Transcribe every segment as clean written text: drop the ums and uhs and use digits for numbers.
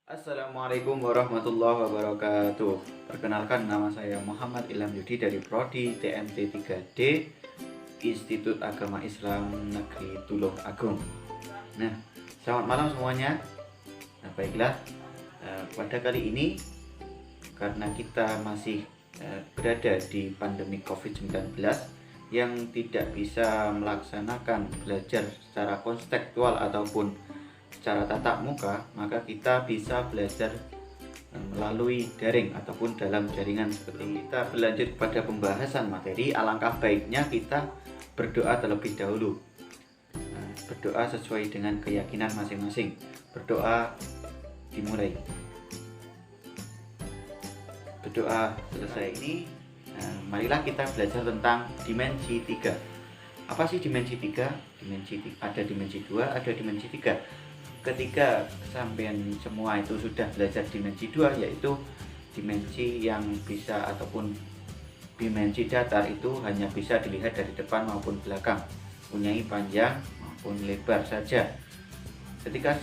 Assalamualaikum warahmatullahi wabarakatuh. Perkenalkan, nama saya Muhammad Ilham Yudi dari Prodi TMT 3D Institut Agama Islam Negeri Tulung Agung. Nah, selamat malam semuanya. Nah, baiklah, pada kali ini karena kita masih berada di pandemi COVID-19 yang tidak bisa melaksanakan belajar secara konstekstual ataupun secara tatap muka, maka kita bisa belajar melalui daring ataupun dalam jaringan. Seperti kita berlanjut pada pembahasan materi, alangkah baiknya kita berdoa terlebih dahulu. Berdoa sesuai dengan keyakinan masing-masing. Berdoa dimulai. Berdoa selesai ini, marilah kita belajar tentang dimensi 3. Apa sih dimensi 3? Ada dimensi 2, ada dimensi 3. Ketika sampean semua itu sudah belajar dimensi 2, yaitu dimensi yang bisa ataupun dimensi datar itu hanya bisa dilihat dari depan maupun belakang, mempunyai panjang maupun lebar saja. Ketika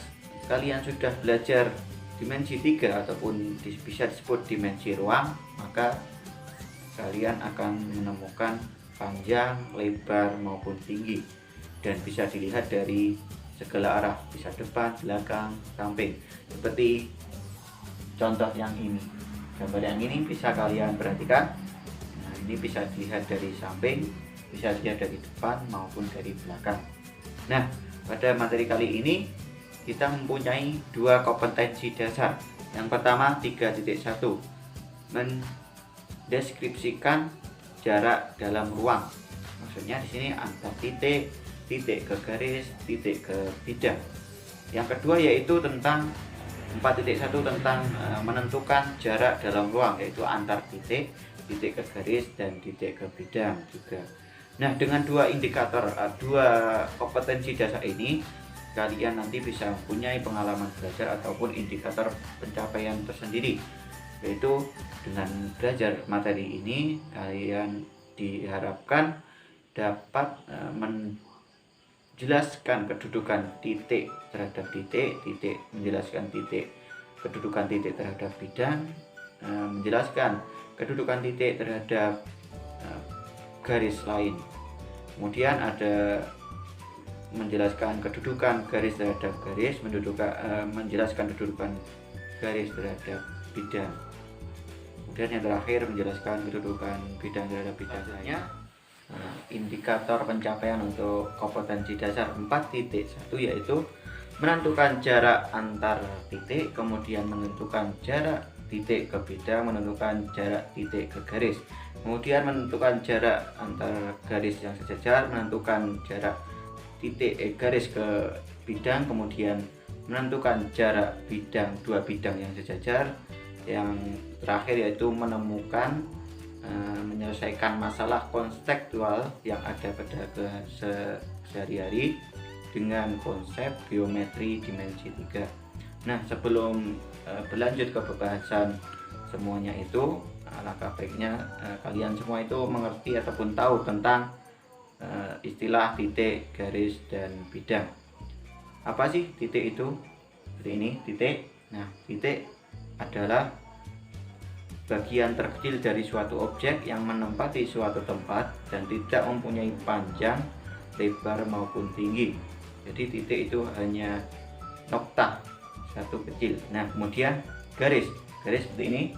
kalian sudah belajar dimensi 3 ataupun bisa disebut dimensi ruang, maka kalian akan menemukan panjang, lebar maupun tinggi dan bisa dilihat dari segala arah, bisa depan, belakang, samping. Seperti contoh yang ini, gambar yang ini bisa kalian perhatikan. Nah, ini bisa dilihat dari samping, bisa dilihat dari depan maupun dari belakang. Nah, pada materi kali ini kita mempunyai dua kompetensi dasar. Yang pertama 3.1, mendeskripsikan jarak dalam ruang. Maksudnya di sini antar titik, titik ke garis, titik ke bidang. Yang kedua yaitu tentang 4.1 tentang menentukan jarak dalam ruang, yaitu antar titik, titik ke garis dan titik ke bidang juga. Nah, dengan dua indikator, dua kompetensi dasar ini, kalian nanti bisa mempunyai pengalaman belajar ataupun indikator pencapaian tersendiri. Yaitu dengan belajar materi ini, kalian diharapkan dapat menjelaskan kedudukan titik terhadap titik, menjelaskan titik kedudukan titik terhadap bidang, menjelaskan kedudukan titik terhadap garis lain. Kemudian ada menjelaskan kedudukan garis terhadap garis, menjelaskan kedudukan garis terhadap bidang. Kemudian yang terakhir menjelaskan kedudukan bidang terhadap bidang lainnya. Indikator pencapaian untuk kompetensi dasar 4.1 yaitu menentukan jarak antar titik, kemudian menentukan jarak titik ke bidang, menentukan jarak titik ke garis, kemudian menentukan jarak antar garis yang sejajar, menentukan jarak titik garis ke bidang, kemudian menentukan jarak bidang dua bidang yang sejajar. Yang terakhir yaitu menemukan menyelesaikan masalah konstekstual yang ada pada sehari-hari dengan konsep geometri dimensi 3. Nah, sebelum berlanjut ke pembahasan semuanya itu, alangkah baiknya kalian semua itu mengerti ataupun tahu tentang istilah titik, garis, dan bidang. Apa sih titik itu? Seperti ini, titik. Nah, titik adalah bagian terkecil dari suatu objek yang menempati suatu tempat dan tidak mempunyai panjang, lebar maupun tinggi. Jadi titik itu hanya noktah satu kecil. Nah, kemudian garis seperti ini.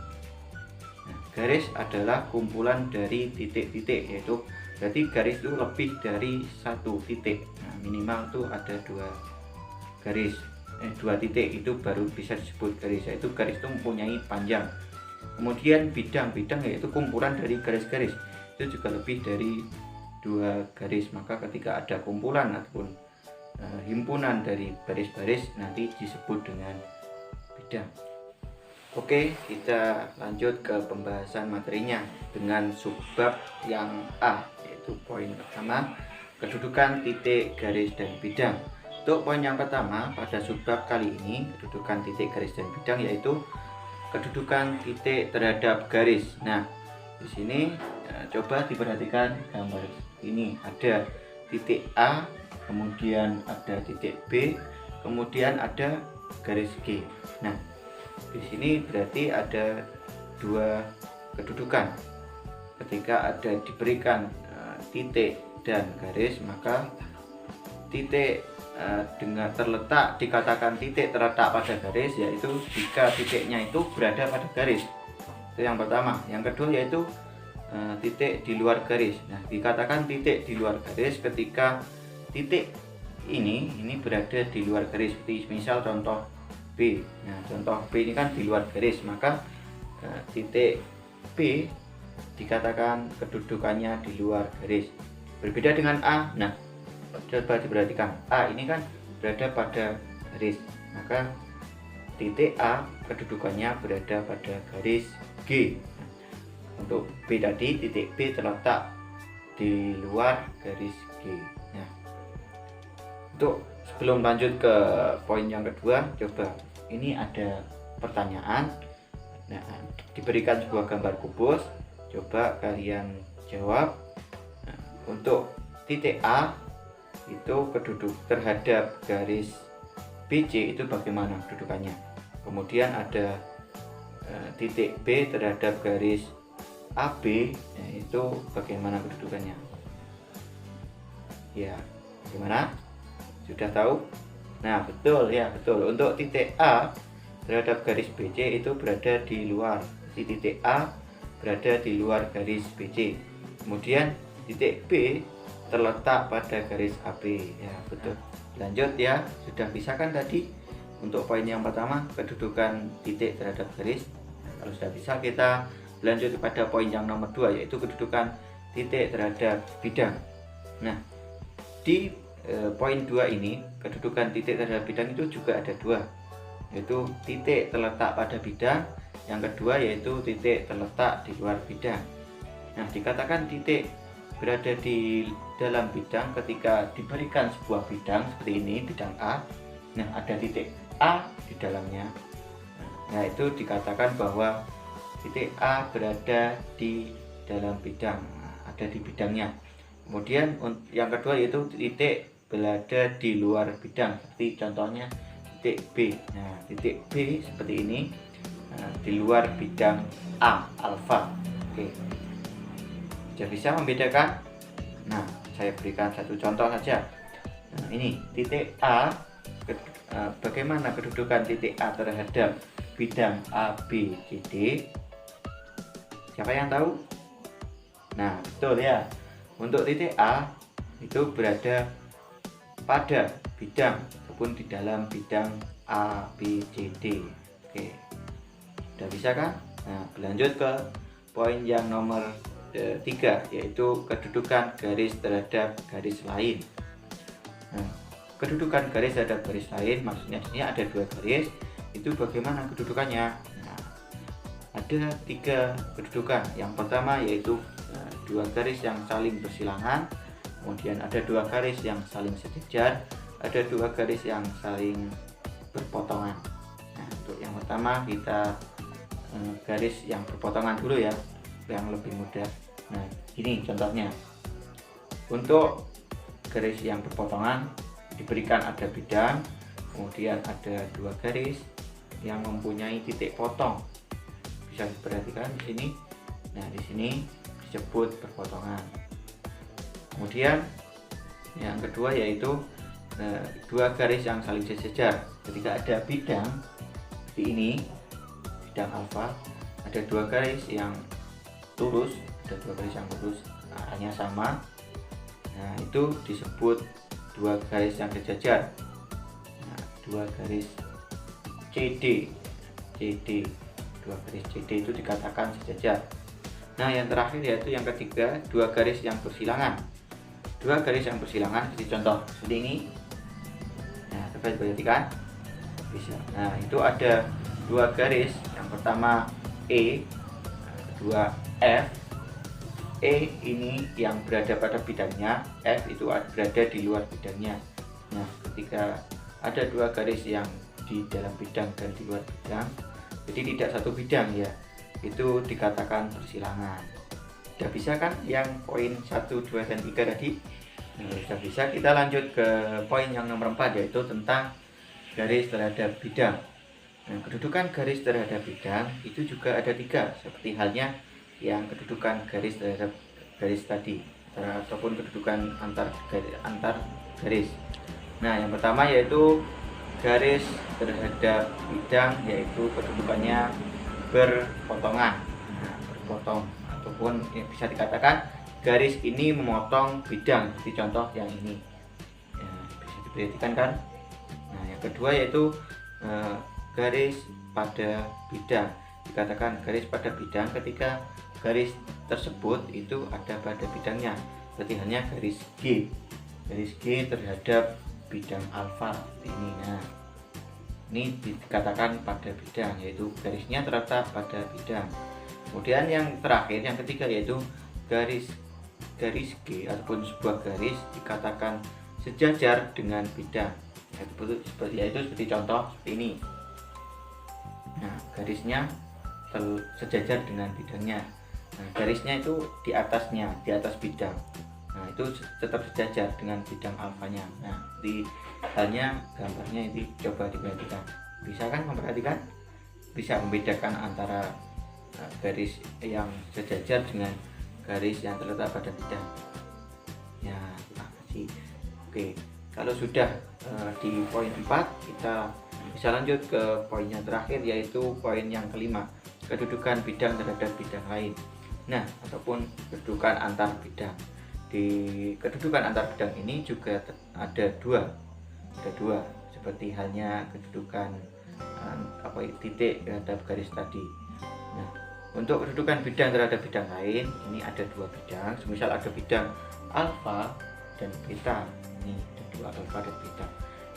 Nah, garis adalah kumpulan dari titik-titik, yaitu berarti garis itu lebih dari satu titik. Nah, minimal itu ada dua titik itu baru bisa disebut garis, yaitu garis itu mempunyai panjang. Kemudian bidang yaitu kumpulan dari garis-garis, itu juga lebih dari dua garis. Maka ketika ada kumpulan ataupun himpunan dari baris-baris nanti disebut dengan bidang. Oke, kita lanjut ke pembahasan materinya dengan subbab yang A, yaitu poin pertama, kedudukan titik, garis, dan bidang. Untuk poin yang pertama pada subbab kali ini, kedudukan titik, garis, dan bidang, yaitu kedudukan titik terhadap garis. Nah, di sini coba diperhatikan gambar ini, ada titik A, kemudian ada titik B, kemudian ada garis G. Nah, Di sini berarti ada dua kedudukan. Ketika ada diberikan titik dan garis, maka titik dengan terletak dikatakan titik terletak pada garis, yaitu jika titiknya itu berada pada garis. Itu yang pertama. Yang kedua yaitu titik di luar garis. Nah, dikatakan titik di luar garis ketika titik ini berada di luar garis. Seperti misal contoh B. Nah, contoh B ini kan di luar garis, maka titik B dikatakan kedudukannya di luar garis. Berbeda dengan A. Nah, coba diperhatikan, A ini kan berada pada garis, maka titik A kedudukannya berada pada garis G. Nah, untuk B tadi, titik B terletak di luar garis G. Nah, untuk sebelum lanjut ke poin yang kedua, coba ini ada pertanyaan. Nah, diberikan sebuah gambar kubus, coba kalian jawab. Nah, untuk titik A itu keduduk terhadap garis BC itu bagaimana kedudukannya. Kemudian ada titik B terhadap garis AB, nah itu bagaimana kedudukannya. Ya, gimana? Sudah tahu? Nah, betul ya, betul. Untuk titik A terhadap garis BC itu berada di luar. Jadi titik A berada di luar garis BC. Kemudian titik B terletak pada garis AB. Ya, betul. Lanjut ya, sudah bisa kan tadi untuk poin yang pertama, kedudukan titik terhadap garis. Kalau sudah bisa, kita lanjut kepada poin yang nomor 2, yaitu kedudukan titik terhadap bidang. Nah, di poin 2 ini, kedudukan titik terhadap bidang itu juga ada dua, yaitu titik terletak pada bidang. Yang kedua yaitu titik terletak di luar bidang. Nah, dikatakan titik berada di dalam bidang ketika diberikan sebuah bidang seperti ini, bidang A. Nah, ada titik A di dalamnya. Nah, itu dikatakan bahwa titik A berada di dalam bidang, ada di bidangnya. Kemudian yang kedua yaitu titik berada di luar bidang, seperti contohnya titik B. Nah, titik B seperti ini, di luar bidang A, alfa. Oke, sudah bisa membedakan. Nah, saya berikan satu contoh saja. Nah, ini titik A, bagaimana kedudukan titik A terhadap bidang A, B, C, D? Siapa yang tahu? Nah, betul ya. Untuk titik A itu berada pada bidang ataupun di dalam bidang A, B, C, D. Oke, sudah bisa kan? Nah, berlanjut ke poin yang nomor 3, yaitu kedudukan garis terhadap garis lain. Nah, kedudukan garis terhadap garis lain, maksudnya di sini ada dua garis, itu bagaimana kedudukannya? Nah, ada 3 kedudukan. Yang pertama yaitu dua garis yang saling bersilangan, kemudian ada dua garis yang saling sejajar, ada dua garis yang saling berpotongan. Nah, untuk yang pertama kita garis yang berpotongan dulu ya, yang lebih mudah. Nah, ini contohnya. Untuk garis yang berpotongan diberikan ada bidang, kemudian ada dua garis yang mempunyai titik potong. Bisa diperhatikan di sini. Nah, di sini disebut berpotongan. Kemudian yang kedua yaitu dua garis yang saling sejajar. Ketika ada bidang seperti ini, bidang alfa, ada dua garis yang lurus, arahnya sama. Nah, itu disebut dua garis yang sejajar. Nah, dua garis CD, dua garis CD itu dikatakan sejajar. Nah, yang terakhir yaitu yang ketiga, dua garis yang bersilangan. Dua garis yang bersilangan seperti contoh seperti ini. Nah, coba perhatikan. Bisa. Nah, itu ada dua garis. Yang pertama E, kedua F. E ini yang berada pada bidangnya, F itu berada di luar bidangnya. Nah, ketika ada dua garis yang di dalam bidang dan di luar bidang, jadi tidak satu bidang ya, itu dikatakan persilangan. Sudah bisa kan yang poin 1, 2, dan 3 tadi? Nah, sudah bisa, kita lanjut ke poin yang nomor 4, yaitu tentang garis terhadap bidang. Nah, kedudukan garis terhadap bidang itu juga ada 3, seperti halnya yang kedudukan garis terhadap garis tadi, ataupun kedudukan antar garis. Nah, yang pertama yaitu garis terhadap bidang, yaitu kedudukannya berpotongan. Nah, berpotong, ataupun bisa dikatakan garis ini memotong bidang, seperti contoh yang ini. Ya, bisa diperhatikan kan? Nah, yang kedua yaitu garis pada bidang. Dikatakan garis pada bidang ketika garis tersebut itu ada pada bidangnya, seperti halnya garis G terhadap bidang alfa ini. Nah, ini dikatakan pada bidang, yaitu garisnya terletak pada bidang. Kemudian yang terakhir, yang ketiga, yaitu garis G ataupun sebuah garis dikatakan sejajar dengan bidang, yaitu seperti contoh seperti ini. Nah, garisnya sejajar dengan bidangnya. Nah, garisnya itu di atasnya, di atas bidang. Nah, itu tetap sejajar dengan bidang alfanya. Nah, di halnya gambarnya ini coba diperhatikan. Bisa kan memperhatikan? Bisa membedakan antara garis yang sejajar dengan garis yang terletak pada bidang. Ya, terima kasih. Oke, kalau sudah di poin 4, kita bisa lanjut ke poin yang terakhir, yaitu poin yang kelima, kedudukan bidang terhadap bidang lain. Nah, ataupun kedudukan antar bidang. Di kedudukan antar bidang ini juga ada dua, seperti halnya kedudukan titik terhadap garis tadi. Nah, untuk kedudukan bidang terhadap bidang lain, ini ada 2 bidang. Semisal ada bidang alfa dan beta. Ini ada 2 alfa dan beta.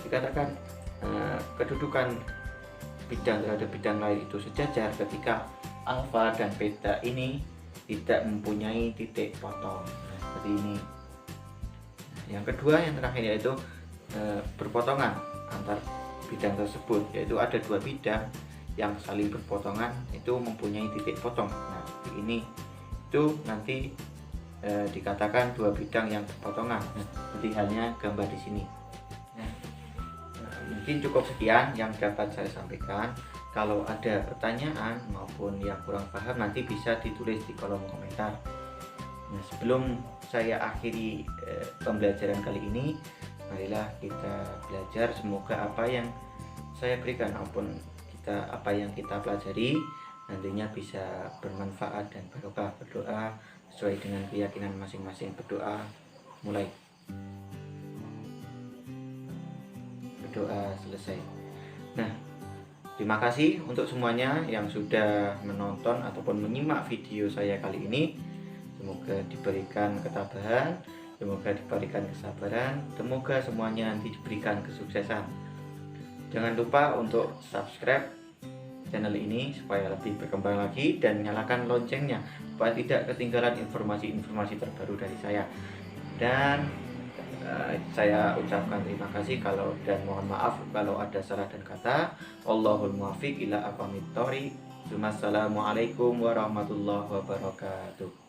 Dikatakan kedudukan bidang terhadap bidang lain itu sejajar ketika alfa dan beta ini tidak mempunyai titik potong. Nah, seperti ini. Nah, yang kedua, yang terakhir, yaitu berpotongan antar bidang tersebut, yaitu ada 2 bidang yang saling berpotongan itu mempunyai titik potong. Nah, seperti ini. Itu nanti dikatakan 2 bidang yang berpotongan. Nah, seperti halnya gambar di sini. Mungkin cukup sekian yang dapat saya sampaikan. Kalau ada pertanyaan maupun yang kurang paham, nanti bisa ditulis di kolom komentar. Nah, sebelum saya akhiri pembelajaran kali ini, marilah kita belajar. Semoga apa yang saya berikan maupun apa yang kita pelajari nantinya bisa bermanfaat dan barokah. Berdoa sesuai dengan keyakinan masing-masing. Berdoa mulai. Doa selesai. Nah, terima kasih untuk semuanya yang sudah menonton ataupun menyimak video saya kali ini. Semoga diberikan ketabahan, semoga diberikan kesabaran, semoga semuanya nanti diberikan kesuksesan. Jangan lupa untuk subscribe channel ini supaya lebih berkembang lagi, dan nyalakan loncengnya supaya tidak ketinggalan informasi-informasi terbaru dari saya. Dan saya ucapkan terima kasih dan mohon maaf kalau ada salah dan kata. Wallahul muwaffiq ila aqwamit thoriq. Wassalamualaikum warahmatullahi wabarakatuh.